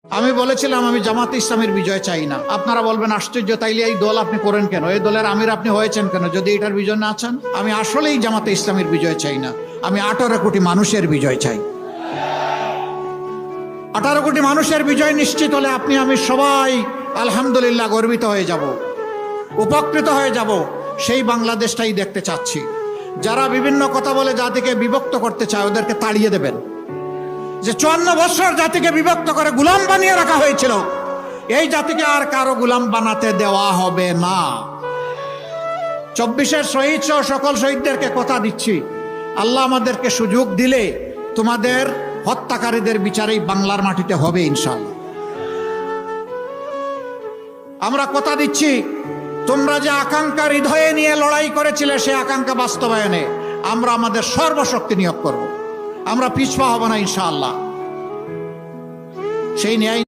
আমি বলেছিলাম আমি জামাতে ইসলামের বিজয় চাই না। আপনারা বলবেন আশ্চর্য, তাইলে এই দল আপনি করেন কেন? এই দলের আমির আপনি হয়েছেন কেন যদি এটার বিজয় না চান? আমি আসলেই জামাতে ইসলামের বিজয় চাই না। আমি 18 কোটি মানুষের বিজয় চাই। 18 কোটি মানুষের বিজয় নিশ্চিত হলে আপনি আমি সবাই আলহামদুলিল্লাহ গর্বিত হয়ে যাব, উপকৃত হয়ে যাব। সেই বাংলাদেশটাই দেখতে চাচ্ছি। যারা বিভিন্ন কথা বলে জাতিকে বিভক্ত করতে চায় ওদেরকে তাড়িয়ে দেবেন। যে 54 বছর জাতিকে বিভক্ত করে গোলাম বানিয়ে রাখা হয়েছিল, এই জাতিকে আর কারো গোলাম বানাতে দেওয়া হবে না। 24-এর শহীদ সহ সকল শহীদদেরকে কথা দিচ্ছি, আল্লাহ আমাদেরকে সুযোগ দিলে তোমাদের হত্যাকারীদের বিচারেই বাংলার মাটিতে হবে ইনশাআল্লাহ। আমরা কথা দিচ্ছি, তোমরা যে আকাঙ্ক্ষা হৃদয়ে নিয়ে লড়াই করেছিলে সে আকাঙ্ক্ষা বাস্তবায়নে আমরা আমাদের সর্বশক্তি নিয়োগ করব। আমরা পিছপা হব না ইনশাআল্লাহ। সেই ন্যায়